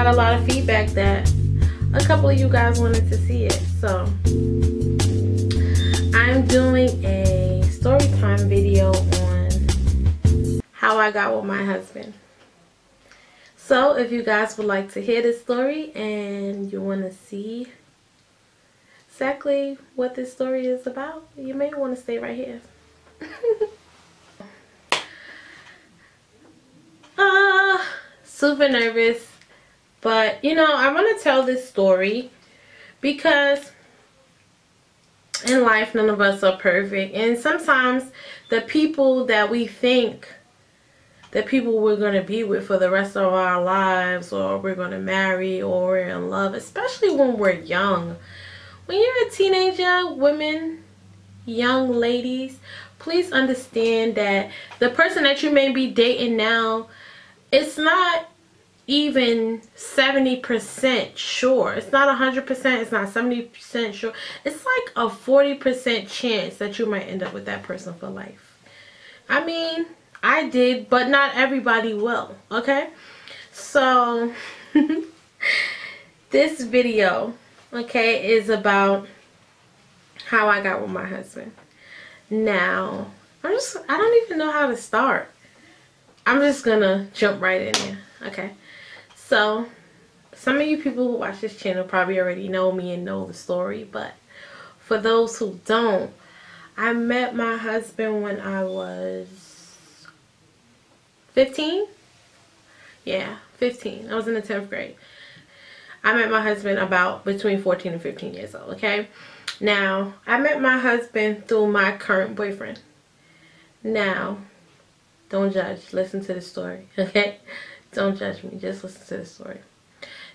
got a lot of feedback that a couple of you guys wanted to see it. So I'm doing a story time video on how I got with my husband. So if you guys would like to hear this story and you want to see exactly what this story is about, you may want to stay right here. Super nervous, but you know, I want to tell this story because in life none of us are perfect, and sometimes the people that we think that people we're going to be with for the rest of our lives, or we're going to marry, or we're in love, especially when we're young. When you're a teenager, women, young ladies, please understand that the person that you may be dating now, it's not even 70% sure. It's not 100%. It's not 70% sure. It's like a 40% chance that you might end up with that person for life. I mean, I did, but not everybody will. Okay? So, this video, okay, is about how I got with my husband. Now, I don't even know how to start. I'm just gonna jump right in there. Okay? So, some of you people who watch this channel probably already know me and know the story, but for those who don't, I met my husband when I was 15? Yeah, 15. I was in the 10th grade. I met my husband about between 14 and 15 years old, okay? Now, I met my husband through my current boyfriend. Now, don't judge. Listen to the story, okay? Don't judge me. Just listen to the story.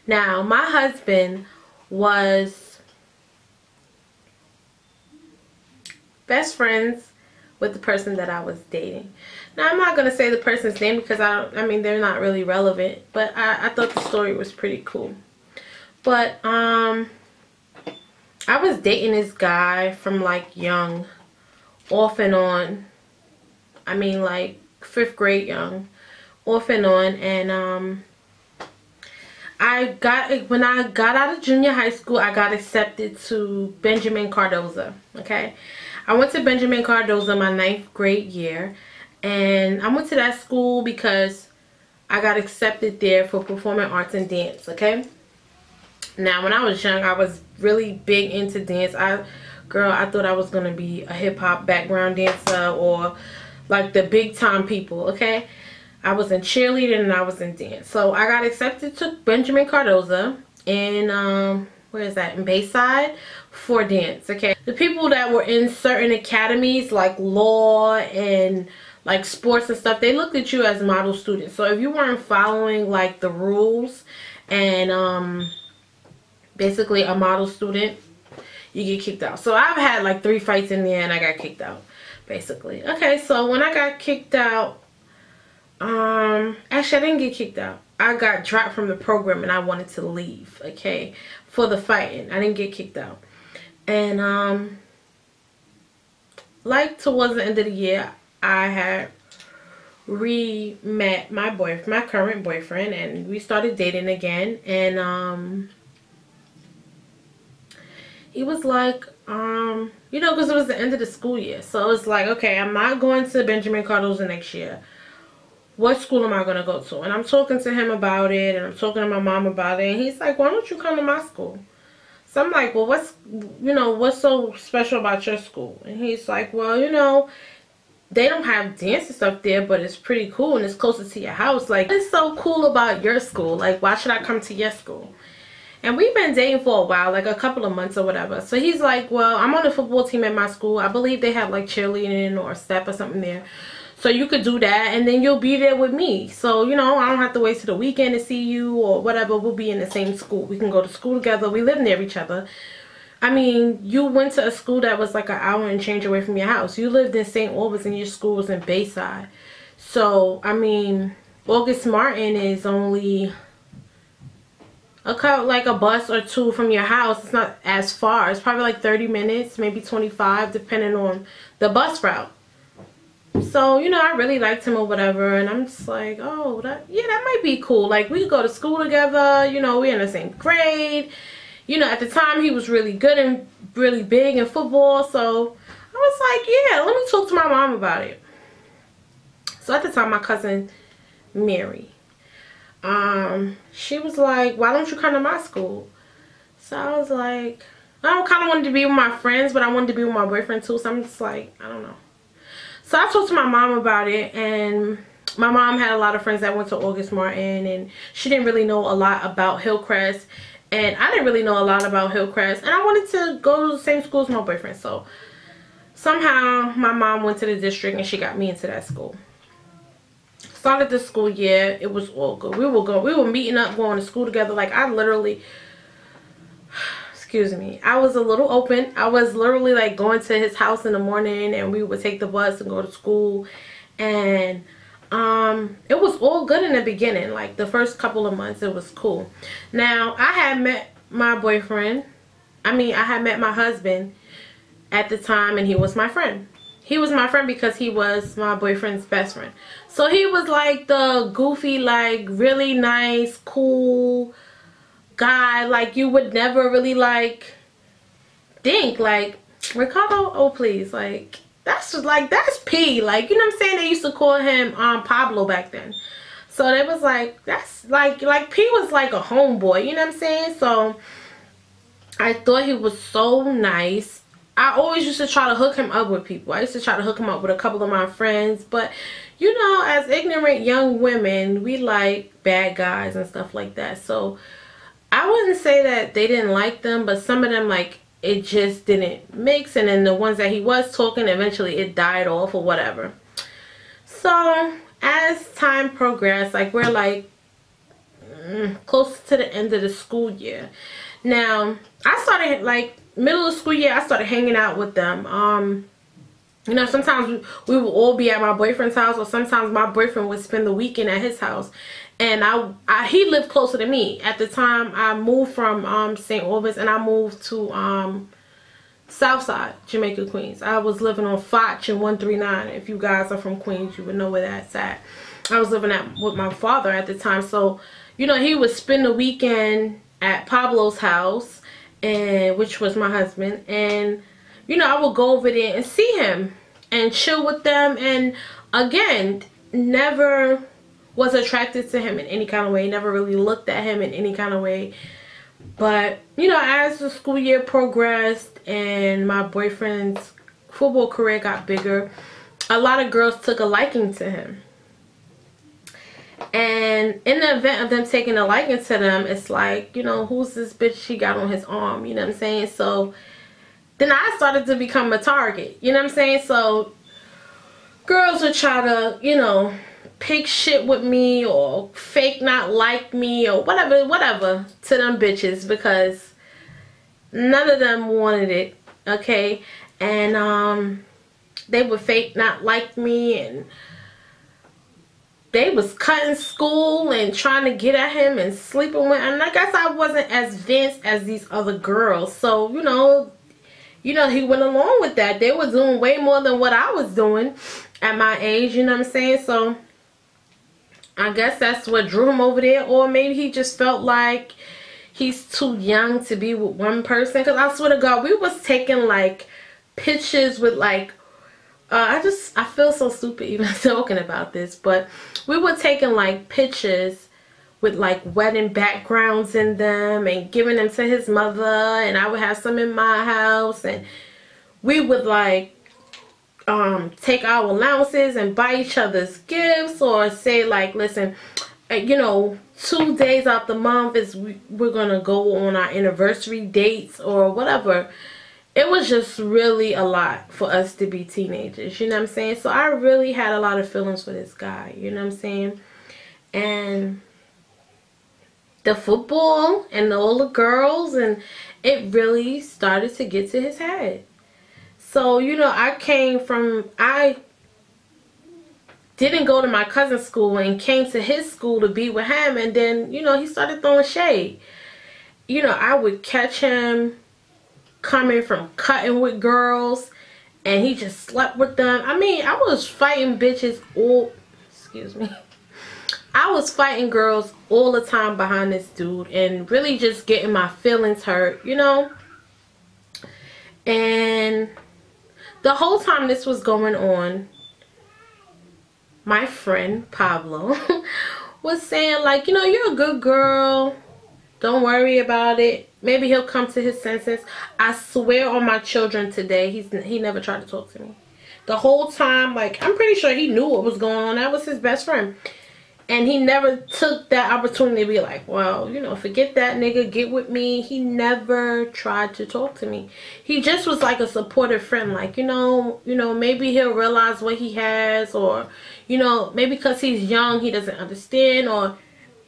Now, my husband was best friends with the person that I was dating. Now, I'm not going to say the person's name because I mean, they're not really relevant. But I thought the story was pretty cool. But, I was dating this guy from, like, young, off and on. I mean, like, 5th grade young, off and on. And, when I got out of junior high school, I got accepted to Benjamin Cardozo, okay? I went to Benjamin Cardozo my 9th grade year. And I went to that school because I got accepted there for performing arts and dance, okay? Now, when I was young, I was really big into dance. I thought I was going to be a hip-hop background dancer or like the big-time people, okay? I was in cheerleading and I was in dance. So, I got accepted to Benjamin Cardozo in, where is that? In Bayside for dance, okay? The people that were in certain academies like law and like sports and stuff, they looked at you as model students. So, if you weren't following like the rules and, basically a model student, you get kicked out. So I've had like 3 fights in there and I got kicked out, basically. Okay, so when I got kicked out, actually I didn't get kicked out. I got dropped from the program and I wanted to leave, okay, for the fighting. I didn't get kicked out. And like towards the end of the year, I had re-met my current boyfriend, and we started dating again. And he was like, you know, because it was the end of the school year. So it was like, okay, I'm not going to Benjamin Cardozo next year. What school am I going to go to? And I'm talking to him about it, and I'm talking to my mom about it. And he's like, why don't you come to my school? So I'm like, well, what's so special about your school? And he's like, well, you know, they don't have dance and stuff there, but it's pretty cool and it's closer to your house. Like, what's so cool about your school? Like, why should I come to your school? And we've been dating for a while, like a couple of months or whatever. So he's like, well, I'm on the football team at my school. I believe they have like cheerleading or step or something there. So you could do that and then you'll be there with me. So, you know, I don't have to wait till the weekend to see you or whatever. We'll be in the same school. We can go to school together. We live near each other. I mean, you went to a school that was like an hour and change away from your house. You lived in St. Albans and your school was in Bayside. So, I mean, August Martin is only like a bus or 2 from your house. It's not as far. It's probably like 30 minutes, maybe 25, depending on the bus route. So, you know, I really liked him or whatever, and I'm just like, oh, yeah, that might be cool. Like, we could go to school together, you know, we're in the same grade. You know, at the time, he was really good and really big in football, so I was like, yeah, let me talk to my mom about it. So, at the time, my cousin, Mary, she was like, why don't you come to my school? So, I was like, I kind of wanted to be with my friends, but I wanted to be with my boyfriend, too, so I'm just like, I don't know. So I talked to my mom about it, and my mom had a lot of friends that went to August Martin, and she didn't really know a lot about Hillcrest, and I didn't really know a lot about Hillcrest, and I wanted to go to the same school as my boyfriend. So somehow my mom went to the district and she got me into that school. Started the school year, it was all good. We were meeting up, going to school together. Like, I literally, excuse me, I was a little open. I was literally like going to his house in the morning, and we would take the bus and go to school. And it was all good in the beginning. Like, the first couple of months, it was cool. Now, I had met my boyfriend. I had met my husband at the time, and he was my friend. He was my friend because he was my boyfriend's best friend. So he was like the goofy, like really nice, cool guy. Like, you would never really like think like, Ricardo, oh please, like that's P. Like, you know what I'm saying? They used to call him Pablo back then. So they was like, that's like P was like a homeboy, you know what I'm saying? So I thought he was so nice. I always used to try to hook him up with people. I used to try to hook him up with a couple of my friends. But, you know, as ignorant young women, we like bad guys and stuff like that. So I wouldn't say that they didn't like them, but some of them, like, it just didn't mix. And then the ones that he was talking, eventually it died off or whatever. So as time progressed, like, we're like close to the end of the school year. Now, I started, like, middle of school year, I started hanging out with them. You know, sometimes we would all be at my boyfriend's house, or sometimes my boyfriend would spend the weekend at his house. And he lived closer to me. At the time, I moved from St. Albans, and I moved to Southside, Jamaica, Queens. I was living on Foch and 139. If you guys are from Queens, you would know where that's at. I was living with my father at the time. So, you know, he would spend the weekend at Pablo's house, and which was my husband, and you know, I would go over there and see him and chill with them. And again, never was attracted to him in any kind of way, never really looked at him in any kind of way. But you know, as the school year progressed and my boyfriend's football career got bigger, a lot of girls took a liking to him. And in the event of them taking a liking to them, it's like, you know, who's this bitch she got on his arm? You know what I'm saying? So then I started to become a target. You know what I'm saying? So girls would try to, you know, pick shit with me or fake not like me or whatever to them bitches, because none of them wanted it, okay? And they would fake not like me, and they was cutting school and trying to get at him and sleeping with him. And I guess I wasn't as advanced as these other girls. So, you know, he went along with that. They were doing way more than what I was doing at my age, you know what I'm saying? So I guess that's what drew him over there. Or maybe he just felt like he's too young to be with one person. Because I swear to God, we was taking like pictures with like, I feel so stupid even talking about this, but we were taking like pictures with like wedding backgrounds in them and giving them to his mother, and I would have some in my house, and we would like take our allowances and buy each other's gifts, or say like, listen, you know, 2 days out the month is we're gonna go on our anniversary dates or whatever. It was just really a lot for us to be teenagers, you know what I'm saying? So I really had a lot of feelings for this guy, you know what I'm saying? And the football and all the girls, and it really started to get to his head. So, you know, I didn't go to my cousin's school and came to his school to be with him, and then, you know, he started throwing shade. You know, I would catch him coming from cutting with girls, and he just slept with them. I mean, I was fighting bitches all, excuse me, I was fighting girls all the time behind this dude and really just getting my feelings hurt, you know. And the whole time this was going on, my friend Pablo was saying, like, you know, you're a good girl, don't worry about it, maybe he'll come to his senses. I swear on my children today, he never tried to talk to me the whole time. Like, I'm pretty sure he knew what was going on. That was his best friend, and he never took that opportunity to be like, well, you know, forget that nigga, get with me. He never tried to talk to me. He just was like a supportive friend, like, you know, maybe he'll realize what he has, or, you know, maybe because he's young he doesn't understand, or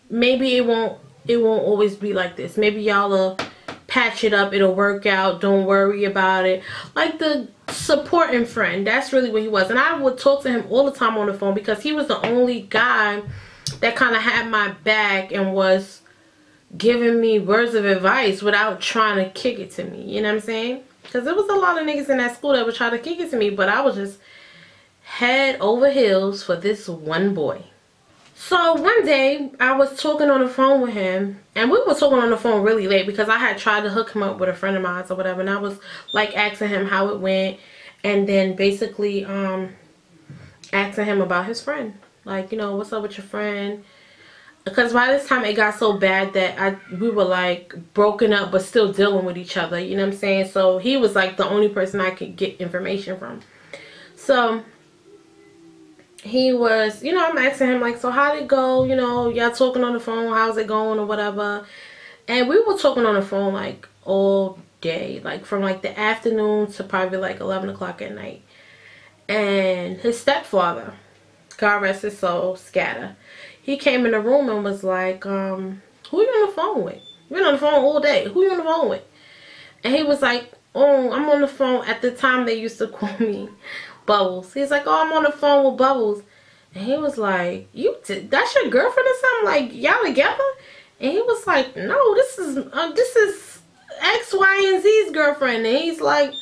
maybe it won't always be like this. Maybe y'all will patch it up, it'll work out, don't worry about it. Like the supporting friend, that's really what he was. And I would talk to him all the time on the phone because he was the only guy that kind of had my back and was giving me words of advice without trying to kick it to me. You know what I'm saying? Because there was a lot of niggas in that school that would try to kick it to me, but I was just head over heels for this one boy. So one day I was talking on the phone with him, and we were talking on the phone really late because I had tried to hook him up with a friend of mine or whatever, and I was like asking him how it went, and then basically asking him about his friend. Like, you know, what's up with your friend? Because by this time it got so bad that we were like broken up but still dealing with each other, you know what I'm saying? So he was like the only person I could get information from. So he was, you know, I'm asking him like, so how'd it go? You know, y'all talking on the phone, how's it going or whatever. And we were talking on the phone like all day, like from like the afternoon to probably like 11 o'clock at night. And his stepfather, God rest his soul, Scatter, he came in the room and was like, who you on the phone with? You've been on the phone all day. Who you on the phone with? And he was like, oh, I'm on the phone. At the time they used to call me Bubbles. He's like, oh, I'm on the phone with Bubbles. And he was like, that's your girlfriend or something? Like, y'all together? And he was like, no, this is X, Y, and Z's girlfriend. And he's like,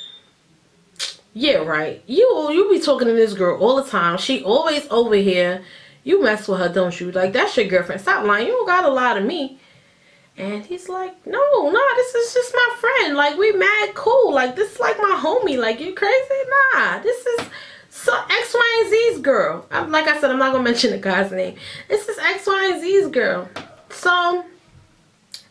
yeah, right. You be talking to this girl all the time. She always over here. You mess with her, don't you? Like, that's your girlfriend. Stop lying. You don't gotta lie to me. And he's like, no, this is just my friend. Like, we mad cool. Like, this is like my homie. Like, you crazy? Nah, this is so X, Y, and Z's girl. Like I said, I'm not gonna mention the guy's name. This is X, Y, and Z's girl. So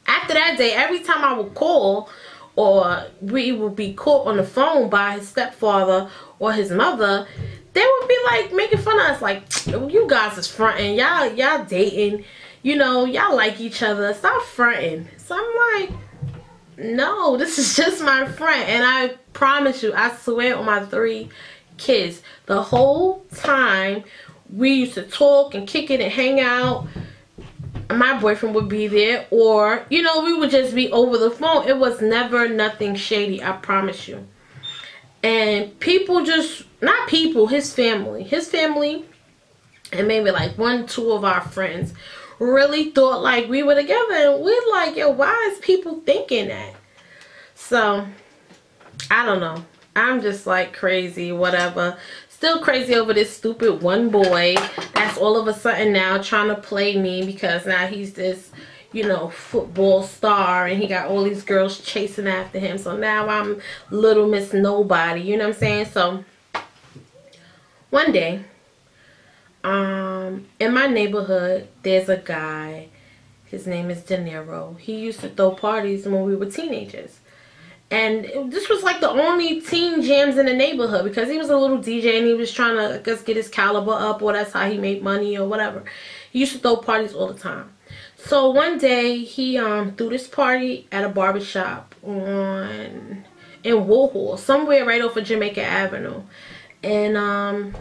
after that day, every time I would call, or we would be caught on the phone by his stepfather or his mother, they would be like making fun of us, like, you guys is fronting, y'all dating, you know, y'all like each other, stop fronting. So I'm like, no, this is just my friend. And I promise you, I swear on my 3 kids, the whole time we used to talk and kick it and hang out, my boyfriend would be there, or, you know, we would just be over the phone. It was never nothing shady, I promise you. And people just, not people, his family, and maybe like 1, 2 of our friends really thought like we were together. And we're like, yo, why is people thinking that? So I don't know, I'm just like crazy, whatever. Still crazy over this stupid one boy that's all of a sudden now trying to play me, because now he's this, you know, football star and he got all these girls chasing after him. So now I'm Little Miss Nobody, you know what I'm saying? So one day, in my neighborhood, there's a guy, his name is De Niro. He used to throw parties when we were teenagers. And this was like the only teen jams in the neighborhood, because he was a little DJ and he was trying to, I guess, get his caliber up, or that's how he made money or whatever. He used to throw parties all the time. So one day he threw this party at a barbershop in Warhol, somewhere right off of Jamaica Avenue. And I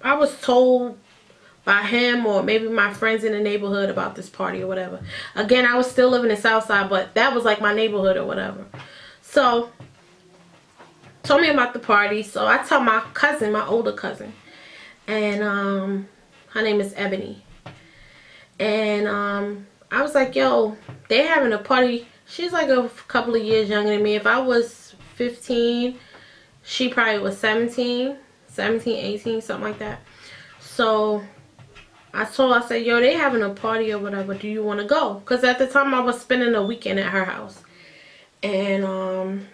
was told by him or maybe my friends in the neighborhood about this party or whatever. Again, I was still living in Southside, but that was like my neighborhood or whatever. So told me about the party. So I tell my cousin, my older cousin, and her name is Ebony. And I was like, yo, they having a party. She's like a couple of years younger than me. If I was 15, She probably was 17, 18, something like that. So I told her, I said, yo, they having a party or whatever. Do you want to go? Because at the time I was spending a weekend at her house. And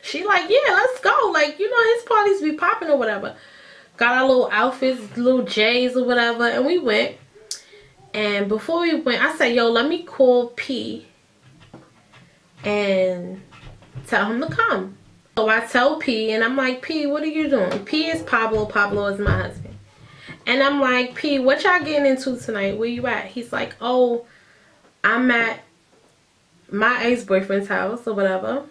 she like, yeah, let's go. Like, you know, his parties be popping or whatever. Got our little outfits, little J's or whatever. And we went. And before we went, I said, yo, let me call P and tell him to come. So I tell P, and I'm like, P, what are you doing? P is Pablo. Pablo is my husband. And I'm like, P, what y'all getting into tonight? Where you at? He's like, oh, I'm at my ex-boyfriend's house or whatever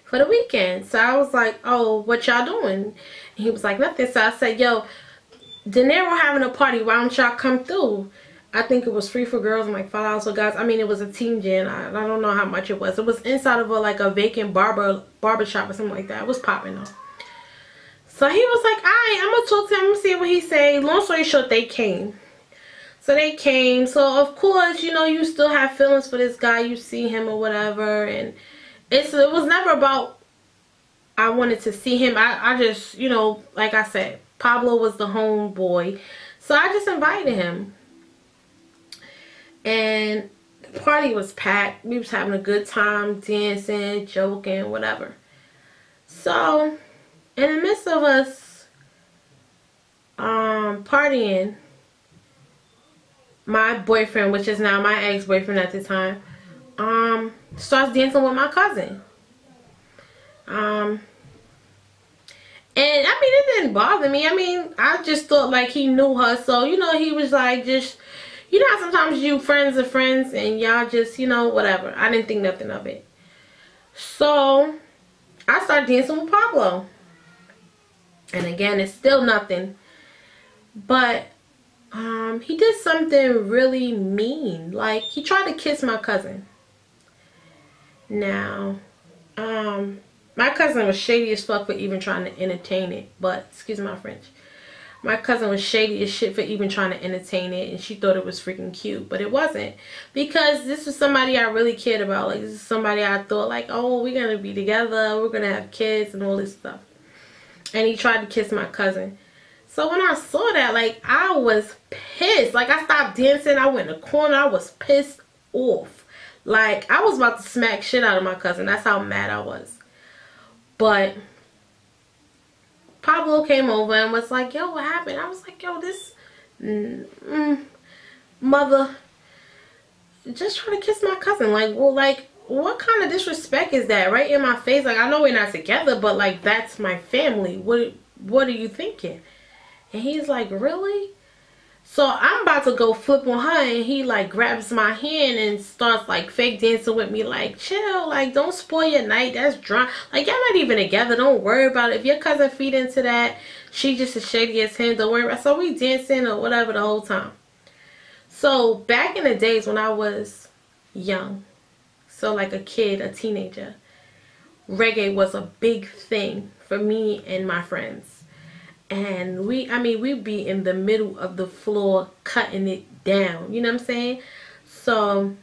for the weekend. So I was like, oh, what y'all doing? And he was like, nothing. So I said, yo, De Niro having a party. Why don't y'all come through? I think it was free for girls and like $5 for guys. I mean, it was a team gym. I don't know how much it was. It was inside of like a vacant barber shop or something like that. It was popping though. So he was like, alright, I'm gonna talk to him and see what he say. Long story short, they came. So they came. So of course, you know, you still have feelings for this guy. You see him or whatever, and it was never about I wanted to see him. I just, you know, like I said, Pablo was the homeboy. So I just invited him. And the party was packed. We was having a good time, dancing, joking, whatever. So, in the midst of us partying, my boyfriend, which is now my ex-boyfriend at the time, starts dancing with my cousin. And I mean, it didn't bother me. I mean, I just thought like he knew her. So, you know, he was like just... You know how sometimes you friends are friends and y'all just, you know, whatever. I didn't think nothing of it. So, I started dancing with Pablo. And again, it's still nothing. But, he did something really mean. Like, he tried to kiss my cousin. Now, my cousin was shady as fuck for even trying to entertain it. But, excuse my French. My cousin was shady as shit for even trying to entertain it. And she thought it was freaking cute. But it wasn't. Because this was somebody I really cared about. Like, this is somebody I thought like, oh, we're going to be together. We're going to have kids and all this stuff. And he tried to kiss my cousin. So when I saw that, like, I was pissed. Like, I stopped dancing. I went in the corner. I was pissed off. Like, I was about to smack shit out of my cousin. That's how mad I was. But Pablo came over and was like, yo, what happened? I was like, yo, this mother just trying to kiss my cousin. Like, well, like, what kind of disrespect is that? Right in my face. Like, I know we're not together, but like, that's my family. What are you thinking? And he's like, really? So I'm about to go flip on her, and he like grabs my hand and starts like fake dancing with me, like, chill, like, don't spoil your night, that's drunk, like, y'all not even together, don't worry about it. If your cousin feed into that, she just as shady as him, don't worry about it. So we dancing or whatever the whole time. So back in the days when I was young, so like a kid, a teenager, reggae was a big thing for me and my friends. And we'd be in the middle of the floor cutting it down. You know what I'm saying? So,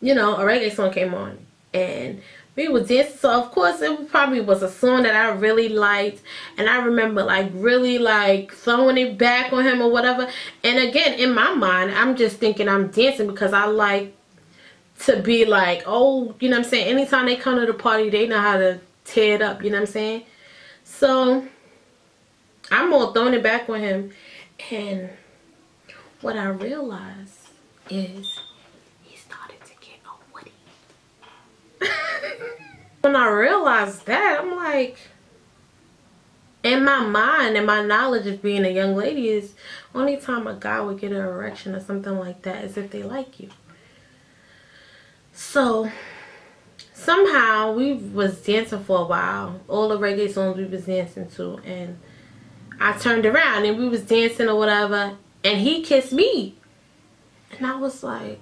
you know, a reggae song came on. And we were dancing. So, of course, it probably was a song that I really liked. And I remember, like, really, like, throwing it back on him or whatever. And again, in my mind, I'm just thinking I'm dancing because I like to be like, oh, you know what I'm saying? Anytime they come to the party, they know how to tear it up. You know what I'm saying? So, I'm all throwing it back on him. And what I realized is he started to get a woody. When I realized that, I'm like, in my mind and my knowledge of being a young lady is only time a guy would get an erection or something like that is if they like you. So somehow we was dancing for a while, all the reggae songs we was dancing to, and I turned around and we was dancing or whatever, and he kissed me, and I was like,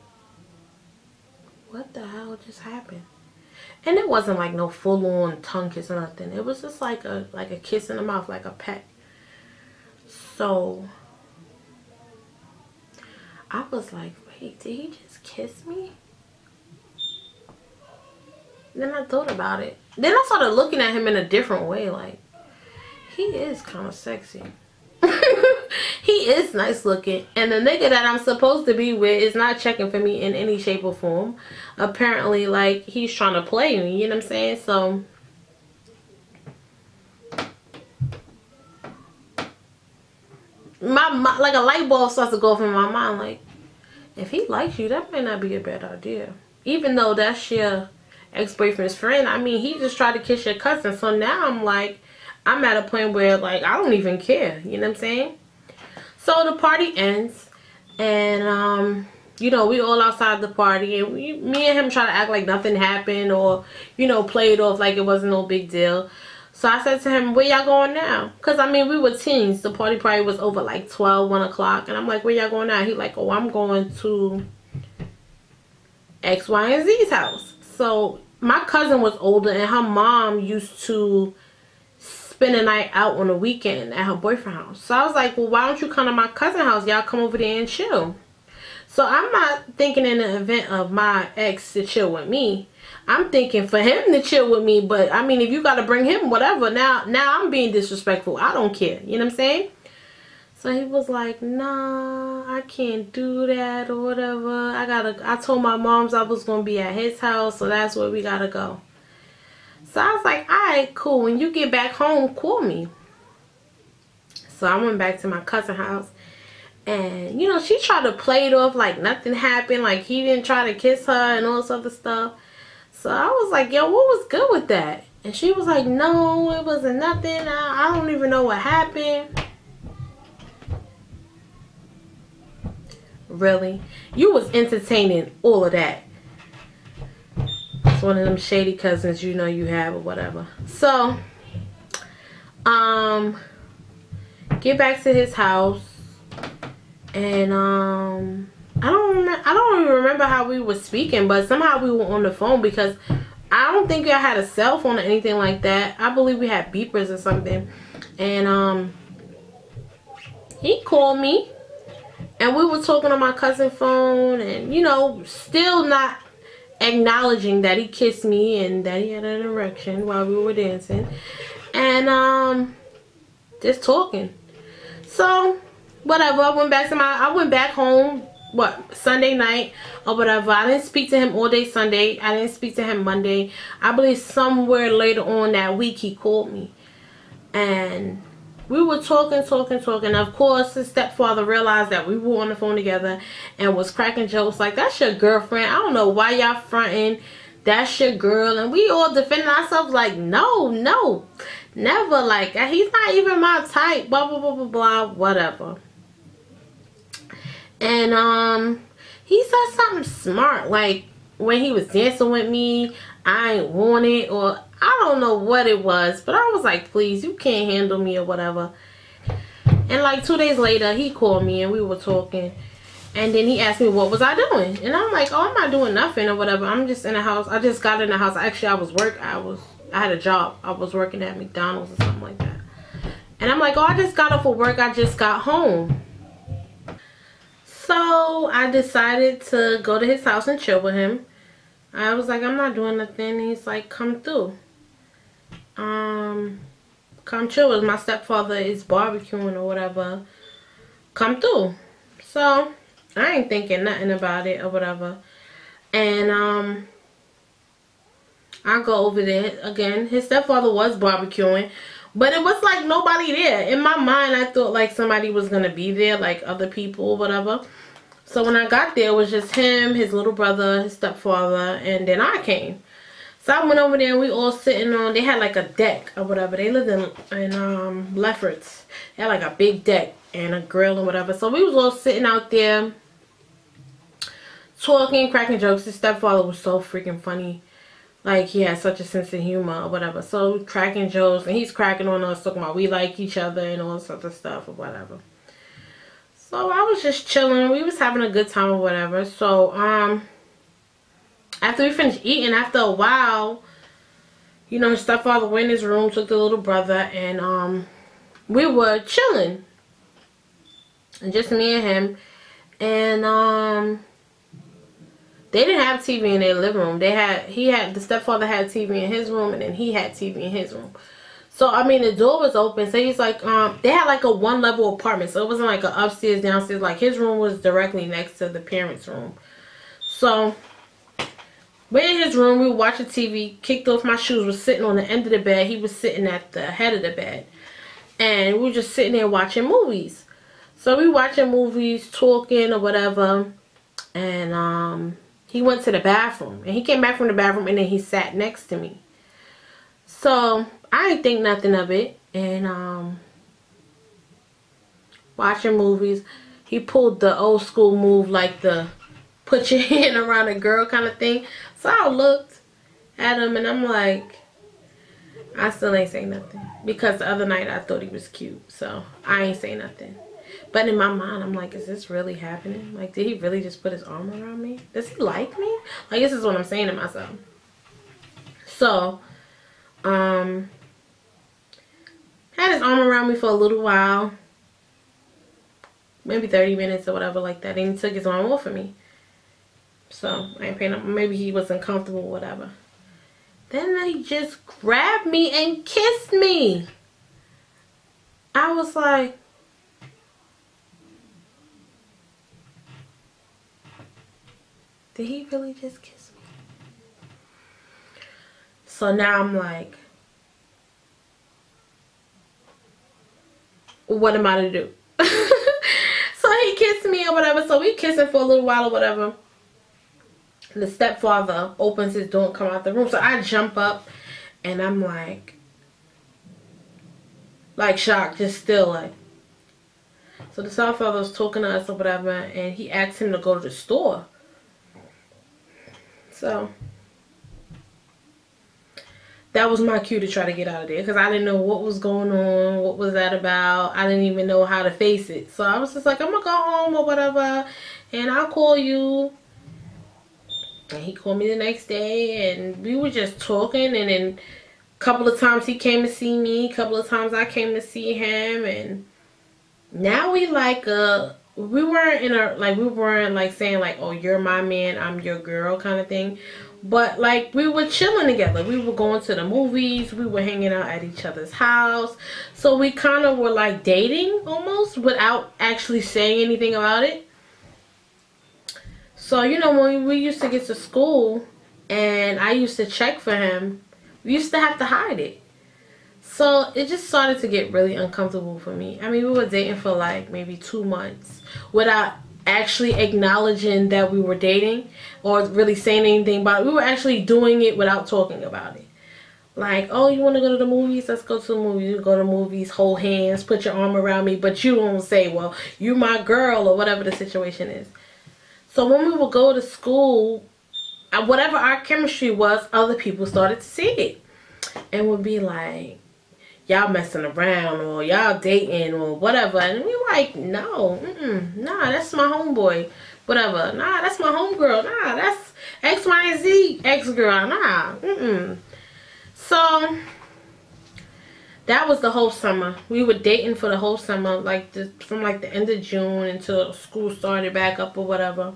what the hell just happened? And it wasn't like no full-on tongue kiss or nothing. It was just like a kiss in the mouth, like a peck. So I was like, wait, did he just kiss me? Then I thought about it. then I started looking at him in a different way. Like, he is kind of sexy. He is nice looking. And the nigga that I'm supposed to be with is not checking for me in any shape or form. Apparently, like, he's trying to play me. You know what I'm saying? So, like a light bulb starts to go off in my mind. Like, if he likes you, that might not be a bad idea. Even though that's your ex-boyfriend's friend. I mean, he just tried to kiss your cousin. So now I'm like, I'm at a point where, like, I don't even care. You know what I'm saying? So the party ends. And, you know, we all outside the party. And me and him try to act like nothing happened. Or, you know, play it off like it wasn't no big deal. So I said to him, where y'all going now? Because, I mean, we were teens. The party probably was over like 12, 1 o'clock. And I'm like, where y'all going now? He like, oh, I'm going to X, Y, and Z's house. So my cousin was older and her mom used to spend a night out on the weekend at her boyfriend's house. So I was like, well, why don't you come to my cousin's house? Y'all come over there and chill. So I'm not thinking in the event of my ex to chill with me. I'm thinking for him to chill with me. But I mean, if you got to bring him, whatever. Now I'm being disrespectful. I don't care. You know what I'm saying? So he was like, nah, I can't do that or whatever. I told my moms I was going to be at his house. So that's where we got to go. So I was like, alright, cool. When you get back home, call me. So I went back to my cousin's house. And, you know, she tried to play it off like nothing happened. Like he didn't try to kiss her and all this other stuff. So I was like, yo, what was good with that? And she was like, no, it wasn't nothing. I don't even know what happened. Really? You was entertaining all of that. It's one of them shady cousins you know you have or whatever. So, get back to his house. And, I don't even remember how we were speaking, but somehow we were on the phone because I don't think I had a cell phone or anything like that. I believe we had beepers or something. And, he called me. And we were talking on my cousin's phone and, you know, still not acknowledging that he kissed me and that he had an erection while we were dancing. And, just talking. So, whatever. I went back home, Sunday night or whatever. I didn't speak to him all day Sunday. I didn't speak to him Monday. I believe somewhere later on that week he called me. And we were talking. Of course, his stepfather realized that we were on the phone together and was cracking jokes like, that's your girlfriend. I don't know why y'all fronting. That's your girl. And we all defending ourselves like, no, never. Like, he's not even my type. Blah, blah, blah, blah, blah, whatever. And, he said something smart. Like, when he was dancing with me, I ain't want it, or I don't know what it was, but I was like, please, you can't handle me or whatever. And like 2 days later, he called me and we were talking. And then he asked me what was I doing. And I'm like, oh, I'm not doing nothing or whatever. I'm just in the house. I just got in the house. Actually, I had a job. I was working at McDonald's or something like that. And I'm like, oh, I just got off of work. I just got home. So I decided to go to his house and chill with him. I was like, I'm not doing nothing. He's like, come through. Come chill with my stepfather is barbecuing or whatever. Come through. So I ain't thinking nothing about it or whatever. And I go over there again. His stepfather was barbecuing, but it was like nobody there. In my mind, I thought like somebody was gonna be there, like other people or whatever. So when I got there, it was just him, his little brother, his stepfather, and then I came. So I went over there and we all sitting on, they had like a deck or whatever. They lived in Lefferts. They had like a big deck and a grill and whatever. So we was all sitting out there talking, cracking jokes. His stepfather was so freaking funny. Like, he had such a sense of humor or whatever. So cracking jokes, and he's cracking on us, talking about we like each other and all this other stuff or whatever. So I was just chilling. We was having a good time or whatever. So after we finished eating, after a while, you know, his stepfather went in his room, took the little brother, and we were chilling. And just me and him. And they didn't have TV in their living room. The stepfather had TV in his room, and then he had TV in his room. So, I mean, the door was open. So, he's like, they had like a 1-level apartment. So, it wasn't like an upstairs, downstairs. Like, his room was directly next to the parents' room. So, we're in his room. We were watching TV. Kicked off my shoes. Was sitting on the end of the bed. He was sitting at the head of the bed. And we were just sitting there watching movies. So, we watching movies, talking or whatever. And, he went to the bathroom. And he came back from the bathroom and then he sat next to me. So, I didn't think nothing of it, and watching movies, he pulled the old school move, like the put your hand around a girl kind of thing. So I looked at him and I'm like, I still ain't say nothing, because the other night I thought he was cute, so I ain't say nothing. But in my mind, I'm like, is this really happening? Like, did he really just put his arm around me? Does he like me? Like, this is what I'm saying to myself. So, had his arm around me for a little while, maybe 30 minutes or whatever like that, and he took his arm off of me. So I ain't paying up. Maybe he wasn't comfortable or whatever. Then he just grabbed me and kissed me. I was like, did he really just kiss me? So now I'm like, what am I to do? So he kissed me or whatever. So we kissing for a little while or whatever. And the stepfather opens his door and come out the room. So I jump up and I'm like shocked, just still like. So the stepfather was talking to us or whatever, and he asked him to go to the store. So that was my cue to try to get out of there, because I didn't know what was going on, what was that about. I didn't even know how to face it. So I was just like, I'm gonna go home or whatever, and I'll call you. And he called me the next day, and we were just talking, and then a couple of times he came to see me, a couple of times I came to see him, and now we like we weren't like saying like, oh, you're my man, I'm your girl kind of thing. But like, we were chilling together. We were going to the movies. We were hanging out at each other's house. So we kind of were like dating almost, without actually saying anything about it. So, you know, when we used to get to school and I used to check for him, we used to have to hide it. So it just started to get really uncomfortable for me. I mean, we were dating for like maybe 2 months without actually acknowledging that we were dating or really saying anything about it. We were actually doing it without talking about it. Like, oh, you want to go to the movies? Let's go to the movies. You go to the movies, hold hands, put your arm around me, but you don't say, well, you're my girl, or whatever the situation is. So when we would go to school, whatever our chemistry was, other people started to see it and would be like, y'all messing around, or y'all dating, or whatever. And we like, no, nah, that's my homeboy, whatever. Nah, that's my homegirl. Nah, that's X, Y, and Z ex-girl. Nah, So that was the whole summer. We were dating for the whole summer, like from like the end of June until school started back up or whatever.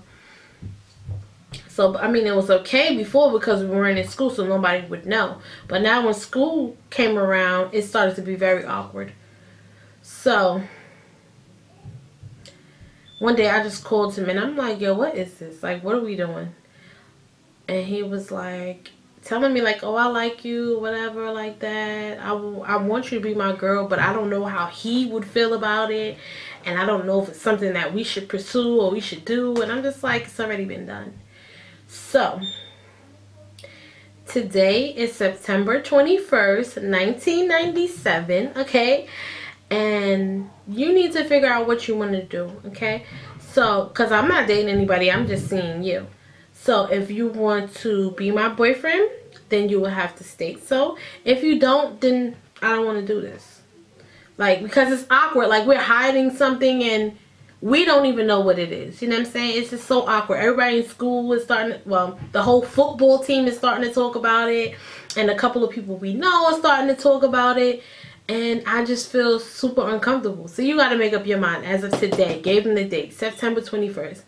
So, I mean, it was okay before because we weren't in school, so nobody would know. But now when school came around, it started to be very awkward. So, one day I just called him and I'm like, yo, what is this? Like, what are we doing? And he was like, telling me like, oh, I like you, whatever, like that. I want you to be my girl, but I don't know how he would feel about it. And I don't know if it's something that we should pursue or we should do. And I'm just like, it's already been done. So, today is September 21st, 1997, okay? And you need to figure out what you want to do, okay? So, because I'm not dating anybody, I'm just seeing you. So, if you want to be my boyfriend, then you will have to state so. If you don't, then I don't want to do this. Like, because it's awkward. Like, we're hiding something and we don't even know what it is. You know what I'm saying? It's just so awkward. Everybody in school is starting, well, the whole football team is starting to talk about it. And a couple of people we know are starting to talk about it. And I just feel super uncomfortable. So you got to make up your mind as of today. Gave him the date, September 21st.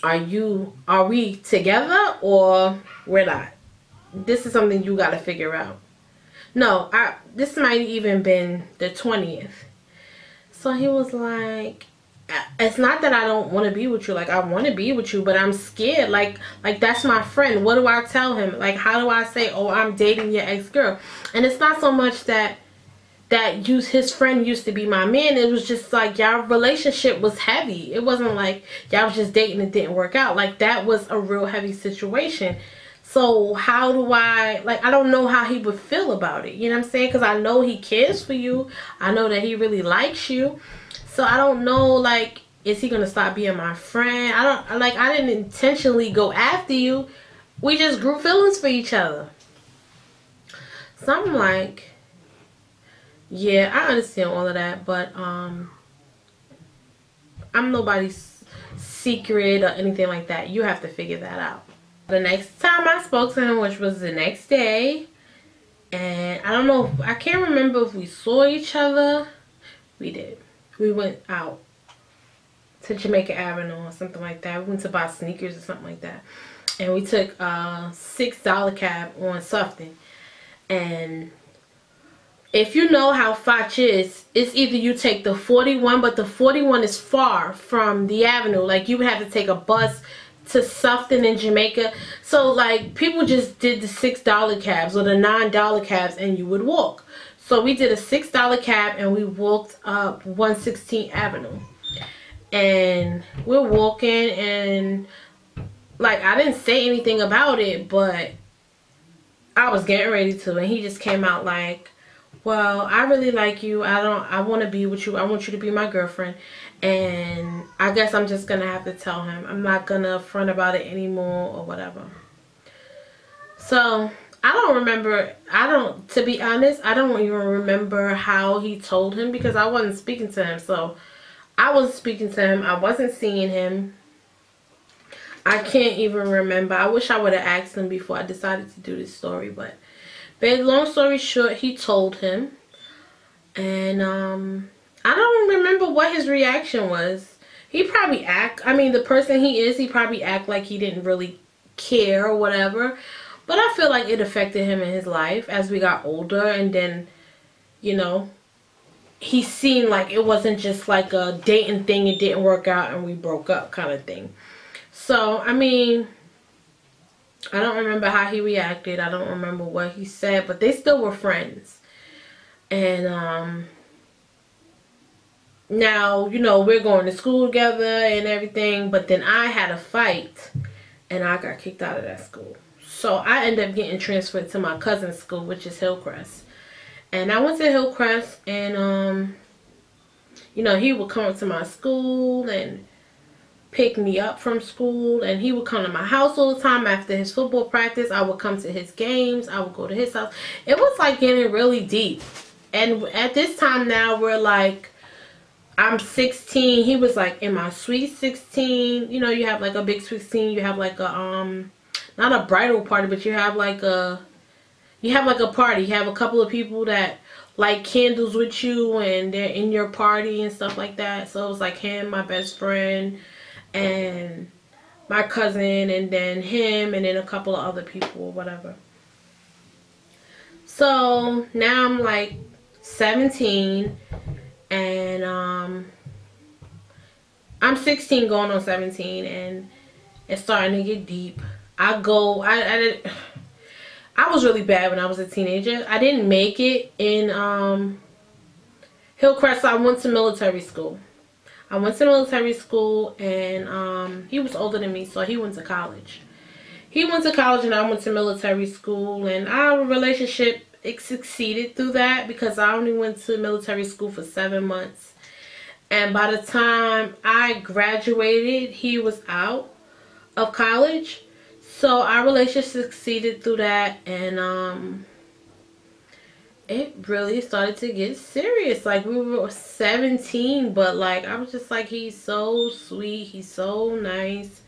are we together or we're not? This is something you got to figure out. No, this might even been the 20th. So he was like, it's not that I don't want to be with you. Like, I want to be with you, but I'm scared. Like that's my friend. What do I tell him? Like, how do I say, oh, I'm dating your ex-girl? And it's not so much that his friend used to be my man. It was just like y'all relationship was heavy. It wasn't like y'all was just dating and didn't work out. Like, that was a real heavy situation. So how do I, like, I don't know how he would feel about it. You know what I'm saying? Because I know he cares for you. I know that he really likes you. So I don't know, like, is he going to stop being my friend? I didn't intentionally go after you. We just grew feelings for each other. So I'm like, yeah, I understand all of that. But I'm nobody's secret or anything like that. You have to figure that out. The next time I spoke to him, which was the next day, and I don't know, I can't remember if we saw each other. We did. We went out to Jamaica Avenue or something like that. We went to buy sneakers or something like that. And we took a $6 cab on Sufton. And if you know how Foch is, it's either you take the 41, but the 41 is far from the avenue. Like, you would have to take a bus to Sufton in Jamaica. So, like, people just did the $6 cabs or the $9 cabs and you would walk. So we did a $6 cab and we walked up 116th Avenue. And we're walking and, like, I didn't say anything about it, but I was getting ready to. And he just came out like, well, I really like you. I want to be with you. I want you to be my girlfriend. And I guess I'm just going to have to tell him. I'm not going to front about it anymore or whatever. So, I don't remember. To be honest, I don't even remember how he told him because I wasn't speaking to him. So, I wasn't speaking to him. I wasn't seeing him. I can't even remember. I wish I would have asked him before I decided to do this story. But long story short, he told him. And, I don't remember what his reaction was. He probably the person he is, he probably act like he didn't really care or whatever. But I feel like it affected him in his life as we got older. And then, you know, he seemed like it wasn't just like a dating thing. It didn't work out and we broke up kind of thing. So, I mean, I don't remember how he reacted. I don't remember what he said. But they still were friends. And, now, you know, we're going to school together and everything. But then I had a fight and I got kicked out of that school. So I ended up getting transferred to my cousin's school, which is Hillcrest. And I went to Hillcrest and, you know, he would come up to my school and pick me up from school. And he would come to my house all the time after his football practice. I would come to his games. I would go to his house. It was like getting really deep. And at this time now, we're like, I'm 16. He was like in my sweet 16. You know, you have like a big 16. You have like a, not a bridal party, but you have like a party. You have a couple of people that light candles with you and they're in your party and stuff like that. So it was like him, my best friend, and my cousin, and then him, and then a couple of other people or whatever. So now I'm like 17 and I'm 16 going on 17 and it's starting to get deep. I was really bad when I was a teenager. I didn't make it in Hillcrest. I went to military school. And he was older than me, so he went to college. He went to college and I went to military school, and our relationship, it succeeded through that because I only went to military school for 7 months. And by the time I graduated, he was out of college. So our relationship succeeded through that, and it really started to get serious. Like, we were 17, but like I was just like, he's so sweet, he's so nice.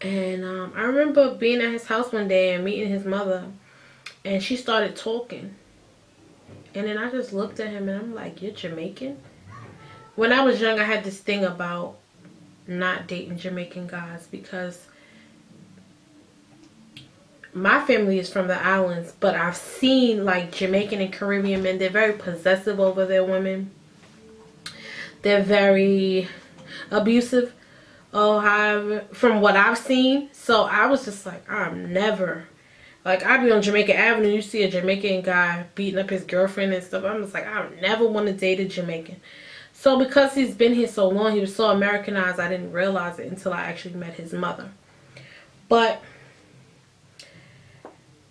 And I remember being at his house one day and meeting his mother, and she started talking. And then I just looked at him and I'm like, you're Jamaican? When I was young, I had this thing about not dating Jamaican guys, because my family is from the islands, but I've seen like Jamaican and Caribbean men, they're very possessive over their women. They're very abusive, however, from what I've seen. So I was just like, I'm never, like, I be on Jamaica Avenue, you see a Jamaican guy beating up his girlfriend and stuff. I'm just like, I would never want to date a Jamaican. So because he's been here so long, he was so Americanized, I didn't realize it until I actually met his mother. But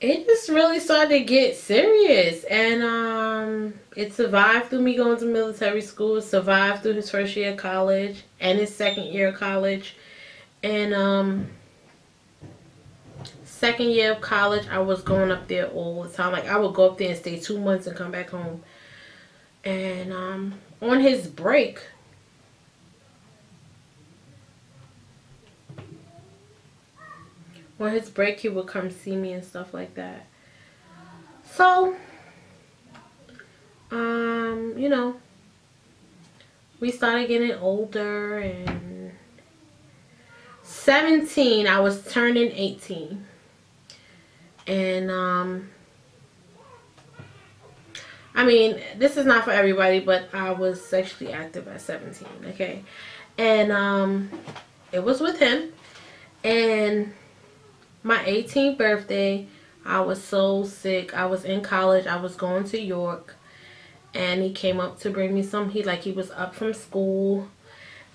it just really started to get serious, and it survived through me going to military school. It survived through his first year of college and his second year of college. And second year of college, I was going up there all the time. Like, I would go up there and stay 2 months and come back home. And on his break, he would come see me and stuff like that. So, you know, we started getting older, and 17, I was turning 18. And, I mean, this is not for everybody, but I was sexually active at 17, okay? And, it was with him. And my 18th birthday, I was so sick. I was in college. I was going to York, and he came up to bring me some. He was up from school,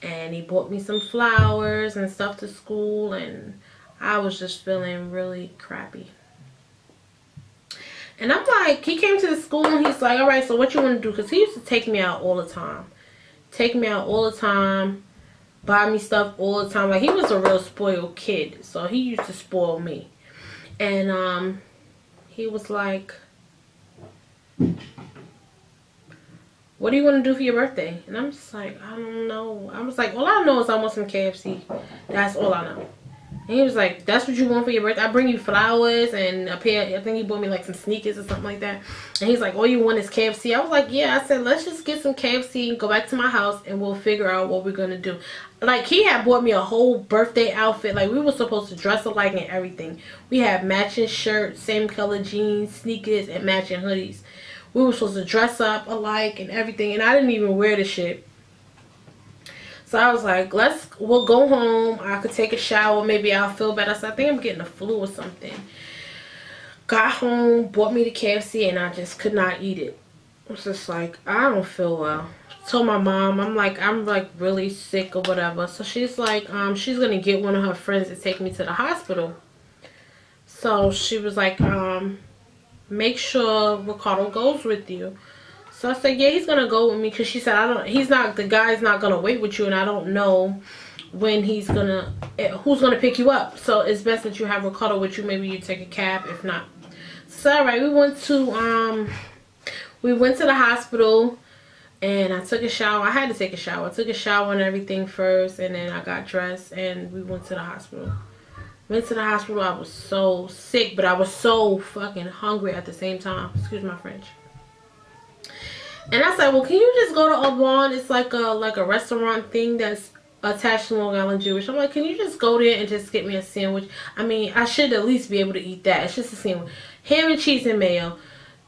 and he bought me some flowers and stuff to school, and I was just feeling really crappy. And I'm like, he came to the school, and he's like, all right, so what you want to do? Because he used to take me out all the time. Take me out all the time. Buy me stuff all the time. Like, he was a real spoiled kid, so he used to spoil me. And he was like, what do you want to do for your birthday? And I'm just like, I don't know. I was like, all I know is I want some KFC. That's all I know. And he was like, that's what you want for your birthday? I bring you flowers and a pair, I think he bought me like some sneakers or something like that. And he's like, all you want is KFC? I was like, yeah. I said, let's just get some KFC and go back to my house, and we'll figure out what we're going to do. Like, he had bought me a whole birthday outfit. Like, we were supposed to dress alike and everything. We had matching shirts, same color jeans, sneakers, and matching hoodies. We were supposed to dress up alike and everything, and I didn't even wear the shit. So I was like, we'll go home. I could take a shower. Maybe I'll feel better. So I think I'm getting a flu or something. Got home, bought me the KFC, and I just could not eat it. I was just like, I don't feel well. Told my mom, I'm like really sick or whatever. So she's like, she's going to get one of her friends to take me to the hospital. So she was like, make sure Ricardo goes with you. So I said, yeah, he's going to go with me, because she said, the guy's not going to wait with you, and I don't know when who's going to pick you up. So it's best that you have Ricardo with you. Maybe you take a cab, if not. So, all right, we went to the hospital, and I took a shower. I had to take a shower. I took a shower and everything first, and then I got dressed, and we went to the hospital. Went to the hospital. I was so sick, but I was so fucking hungry at the same time. Excuse my French. And I said, well, can you just go to Obon? It's like a restaurant thing that's attached to Long Island Jewish. I'm like, can you just go there and just get me a sandwich? I mean, I should at least be able to eat that. It's just a sandwich. Ham and cheese and mayo.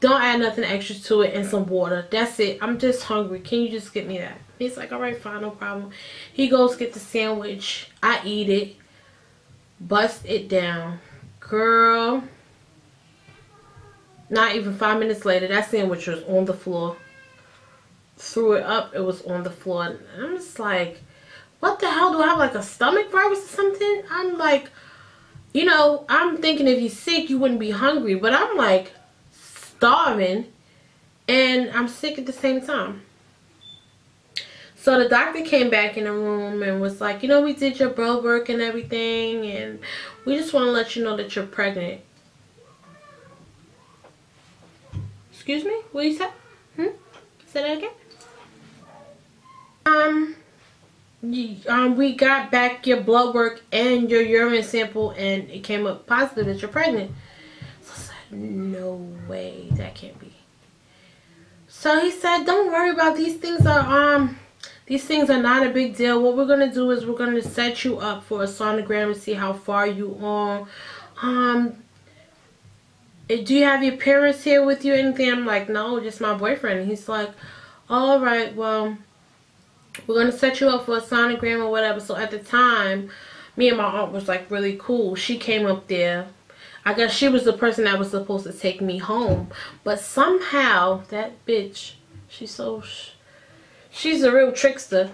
Don't add nothing extra to it, and some water. That's it. I'm just hungry. Can you just get me that? He's like, all right, fine, no problem. He goes get the sandwich. I eat it. Bust it down. Girl. Not even 5 minutes later, that sandwich was on the floor. Threw it up, it was on the floor. And I'm just like, what the hell? Do I have like a stomach virus or something? I'm like, you know, I'm thinking if you're sick, you wouldn't be hungry. But I'm like starving, and I'm sick at the same time. So the doctor came back in the room and was like, you know, we did your blood work and everything, and we just want to let you know that you're pregnant. Excuse me? What you said? Say that again? We got back your blood work and your urine sample, and it came up positive that you're pregnant. So I said, no way, that can't be. So he said, don't worry about these things These things are not a big deal. What we're going to do is we're going to set you up for a sonogram to see how far you are. Do you have your parents here with you or anything? I'm like, no, just my boyfriend. He's like, all right, well, we're going to set you up for a sonogram or whatever. So at the time, me and my aunt was like really cool. She came up there. I guess she was the person that was supposed to take me home. But somehow, that bitch, she's a real trickster.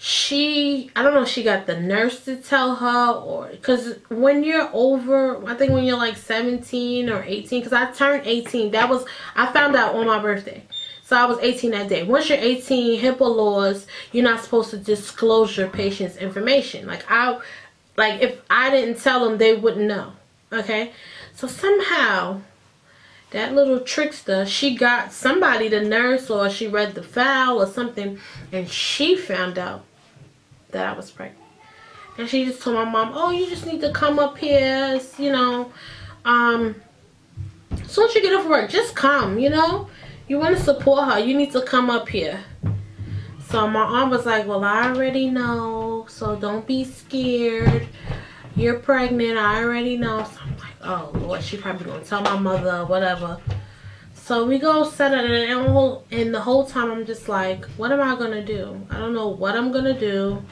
I don't know if she got the nurse to tell her, or because when you're over, I think when you're like 17 or 18, because I turned 18, I found out on my birthday. So I was 18 that day. Once you're 18, HIPAA laws, you're not supposed to disclose your patient's information. Like if I didn't tell them, they wouldn't know. Okay? So somehow, that little trickster, she got somebody, the nurse, or she read the file or something, and she found out that I was pregnant. And she just told my mom, oh, you just need to come up here, you know, as soon as you get off work, just come, you know. You want to support her, you need to come up here. So my aunt was like, well, I already know, so don't be scared. You're pregnant, I already know. So I'm like, oh, Lord, she probably going to tell my mother or whatever. So we go set it, and the whole time I'm just like, what am I going to do? I don't know what I'm going to do.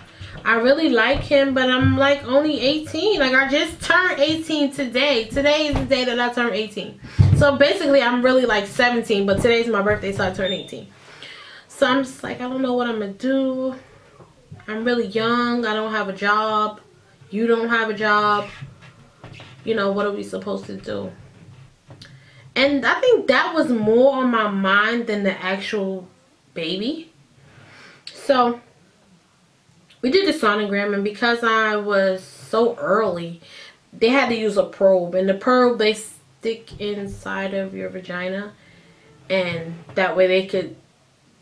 I really like him, but I'm like only 18. Like, I just turned 18 today. Today is the day that I turned 18. So basically, I'm really like 17, but today's my birthday, so I turned 18. So I'm just like, I don't know what I'm going to do. I'm really young. I don't have a job. You don't have a job. You know, what are we supposed to do? And I think that was more on my mind than the actual baby. So we did the sonogram, and because I was so early, they had to use a probe. And the probe, they stick inside of your vagina, and that way they could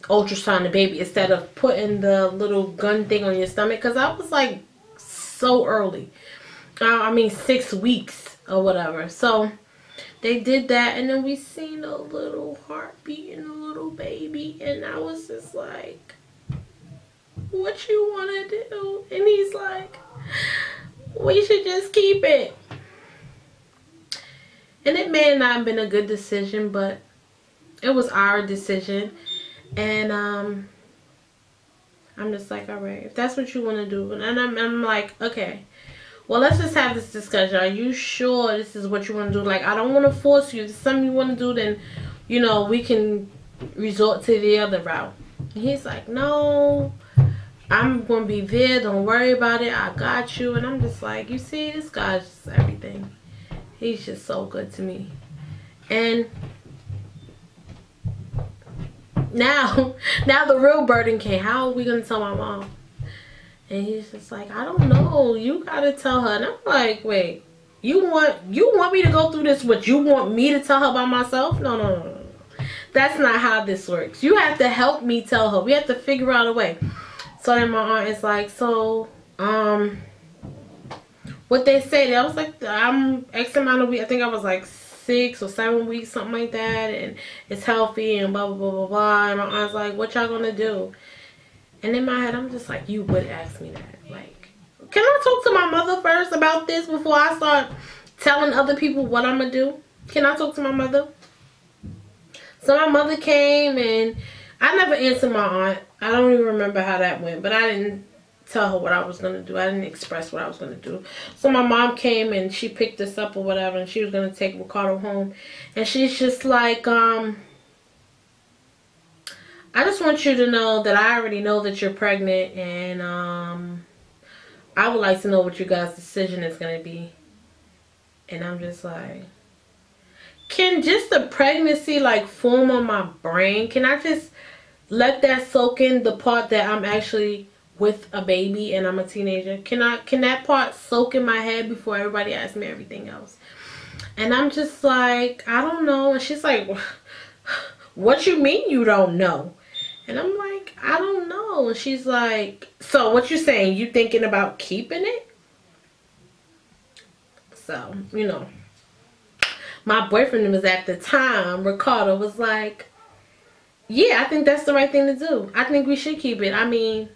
ultrasound the baby instead of putting the little gun thing on your stomach. Because I was like so early. I mean 6 weeks or whatever. So they did that, and then we seen a little heartbeat in a little baby, and I was just like, what you want to do? And he's like, we should just keep it. And it may not have been a good decision, but it was our decision. And I'm just like, all right, if that's what you want to do. And I'm like, okay, well, let's just have this discussion. Are you sure this is what you want to do? Like, I don't want to force you. If it's something you want to do, then, you know, we can resort to the other route. And he's like, no, I'm going to be there. Don't worry about it. I got you. And I'm just like, you see, this guy's just everything. He's just so good to me. And now the real burden came. How are we going to tell my mom? And he's just like, I don't know. You got to tell her. And I'm like, wait, you want me to go through this? What, you want me to tell her by myself? No. That's not how this works. You have to help me tell her. We have to figure out a way. So then my aunt is like, so, what they say, I was like, I'm X amount of weeks. I think I was like 6 or 7 weeks, something like that. And it's healthy and blah, blah, blah, blah, blah. And my aunt's like, what y'all gonna do? And in my head, I'm just like, you would ask me that. Like, can I talk to my mother first about this before I start telling other people what I'm gonna do? Can I talk to my mother? So my mother came, and I never answered my aunt. I don't even remember how that went, but I didn't tell her what I was going to do. I didn't express what I was going to do. So my mom came, and she picked us up or whatever, and she was going to take Ricardo home. And she's just like, I just want you to know that I already know that you're pregnant, and I would like to know what you guys' decision is going to be. And I'm just like, can just the pregnancy like form on my brain? Can I just let that soak in, the part that I'm actually with a baby and I'm a teenager? Can that part soak in my head before everybody asks me everything else? And I'm just like, I don't know. And she's like, what you mean you don't know? And I'm like, I don't know. And she's like, so what you saying? You thinking about keeping it? So, you know, my boyfriend was at the time, Ricardo, was like, yeah, I think that's the right thing to do. I think we should keep it. I mean,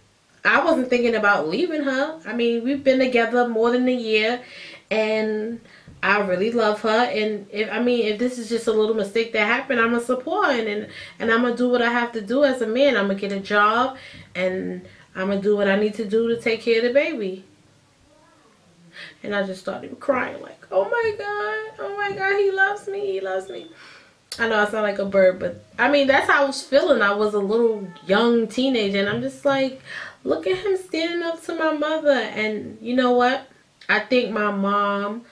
I wasn't thinking about leaving her. I mean, we've been together more than a year, and I really love her. And if this is just a little mistake that happened, I'm gonna support her, and I'm gonna do what I have to do as a man. I'm gonna get a job, and I'm gonna do what I need to do to take care of the baby. And I just started crying like, oh my God, he loves me, he loves me. I know I sound like a bird, but I mean, that's how I was feeling. I was a little young teenager, and I'm just like, look at him standing up to my mother. And you know what? I think my mom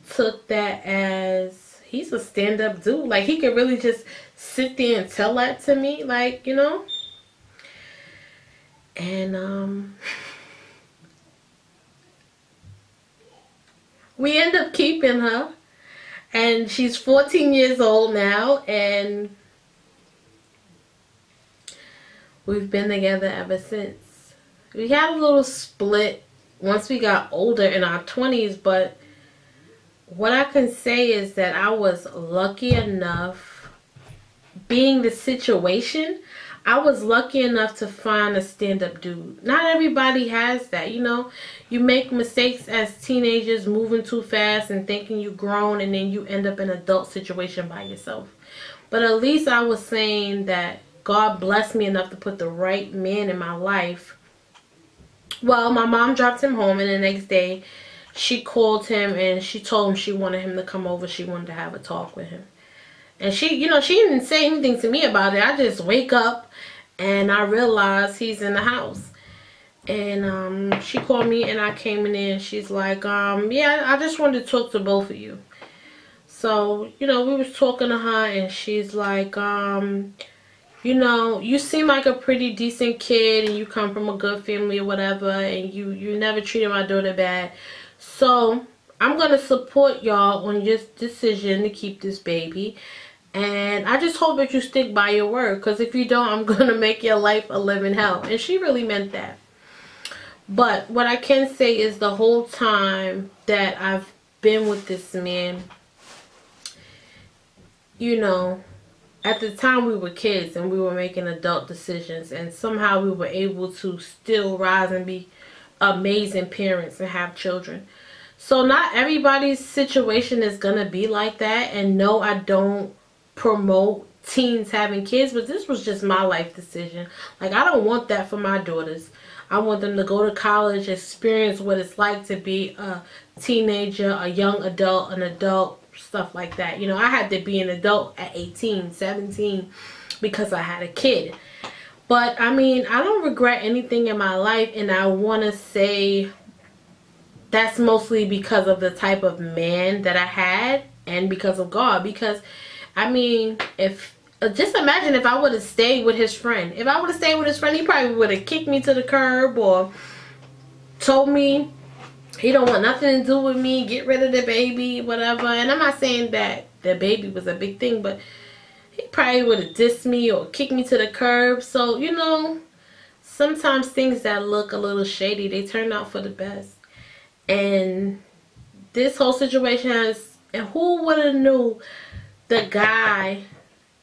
took that as, he's a stand-up dude. Like, he could really just sit there and tell that to me, like, you know. And we end up keeping her, and she's 14 years old now, and we've been together ever since. We had a little split once we got older in our 20s, but what I can say is that I was lucky enough, being the situation, I was lucky enough to find a stand-up dude. Not everybody has that, you know. You make mistakes as teenagers, moving too fast and thinking you're grown, and then you end up in an adult situation by yourself. But at least I was saying that God blessed me enough to put the right man in my life. Well, my mom dropped him home, and the next day she called him and she told him she wanted him to come over. She wanted to have a talk with him. And she, you know, she didn't say anything to me about it. I just wake up and I realize he's in the house. And she called me, and I came in there, and she's like, yeah, I just wanted to talk to both of you. So, you know, we was talking to her, and she's like, you know, you seem like a pretty decent kid, and you come from a good family or whatever, and you never treated my daughter bad. So I'm going to support y'all on your decision to keep this baby. And I just hope that you stick by your word, because if you don't, I'm going to make your life a living hell. And she really meant that. But what I can say is the whole time that I've been with this man, you know, at the time we were kids and we were making adult decisions, and somehow we were able to still rise and be amazing parents and have children. So not everybody's situation is going to be like that. And no, I don't promote teens having kids, but this was just my life decision. Like, I don't want that for my daughters. I want them to go to college, experience what it's like to be a teenager, a young adult, an adult, stuff like that. You know, I had to be an adult at 18, 17 because I had a kid. But I mean, I don't regret anything in my life, and I want to say that's mostly because of the type of man that I had and because of God. Because I mean, just imagine if I would have stayed with his friend. If I would have stayed with his friend, he probably would have kicked me to the curb or told me he don't want nothing to do with me, get rid of the baby, whatever. And I'm not saying that the baby was a big thing, but he probably would have dissed me or kicked me to the curb. So, you know, sometimes things that look a little shady, they turn out for the best. And this whole situation has, and who would have knew the guy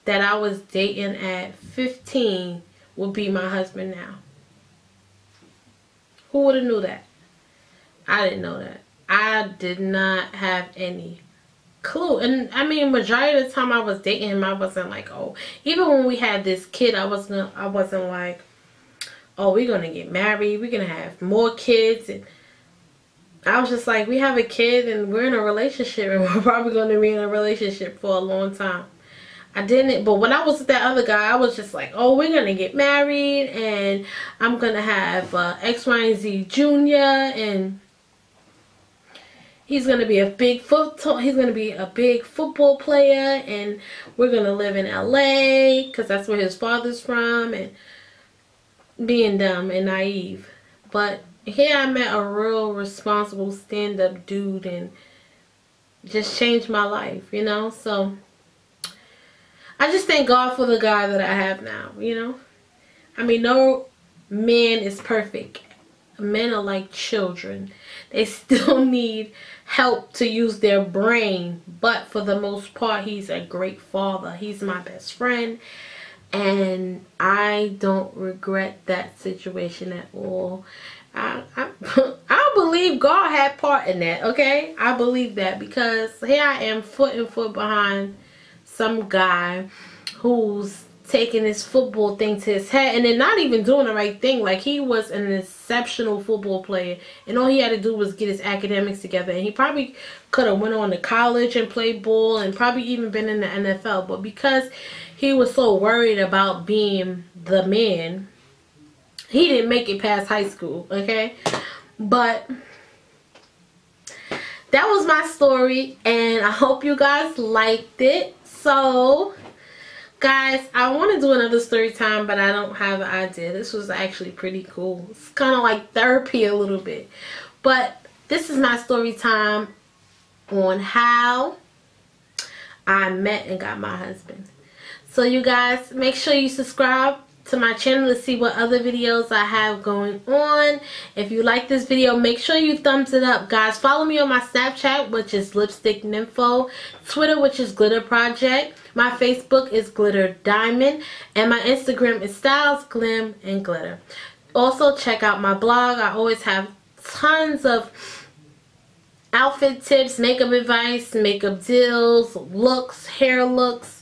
that I was dating at 15 would be my husband now? Who would have knew that? I didn't know that. I did not have any clue. And I mean, majority of the time I was dating him, I wasn't like, oh, even when we had this kid, I wasn't like, oh, we're gonna get married, we're gonna have more kids. And I was just like, we have a kid and we're in a relationship, and we're probably gonna be in a relationship for a long time. I didn't, but when I was with that other guy, I was just like, oh, we're gonna get married, and I'm gonna have X, Y, and Z Junior, and he's gonna be a big football player, and we're gonna live in LA because that's where his father's from, and being dumb and naive. But here I met a real responsible stand-up dude, and just changed my life, you know. So I just thank God for the guy that I have now, you know. I mean, no man is perfect. Men are like children. They still need help to use their brain. But for the most part, he's a great father. He's my best friend. And I don't regret that situation at all. I I believe God had part in that, okay? I believe that, because here I am foot and foot behind some guy who's taking his football thing to his head and then not even doing the right thing. Like, he was an exceptional football player and all he had to do was get his academics together, and he probably could have went on to college and played ball and probably even been in the NFL, but because he was so worried about being the man, he didn't make it past high school, okay? But that was my story, and I hope you guys liked it. So, guys, I want to do another story time, but I don't have an idea. This was actually pretty cool. It's kind of like therapy a little bit. But this is my story time on how I met and got my husband. So you guys, make sure you subscribe to my channel to see what other videos I have going on. If you like this video, make sure you thumbs it up. Guys, follow me on my Snapchat, which is Lipstick Nympho, Twitter, which is Glitter Project, my Facebook is Glitter Diamond, and my Instagram is Styles Glim and Glitter. Also, check out my blog. I always have tons of outfit tips, makeup advice, makeup deals, looks, hair looks,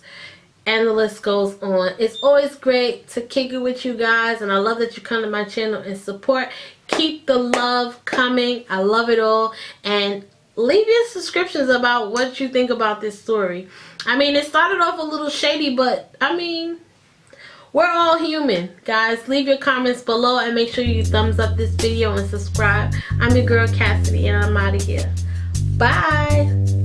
and the list goes on. It's always great to kick it with you guys, and I love that you come to my channel and support. Keep the love coming. I love it all. And leave your subscriptions about what you think about this story. I mean, it started off a little shady, but I mean, we're all human. Guys, leave your comments below and make sure you thumbs up this video and subscribe. I'm your girl Cassidy, and I'm out of here. Bye.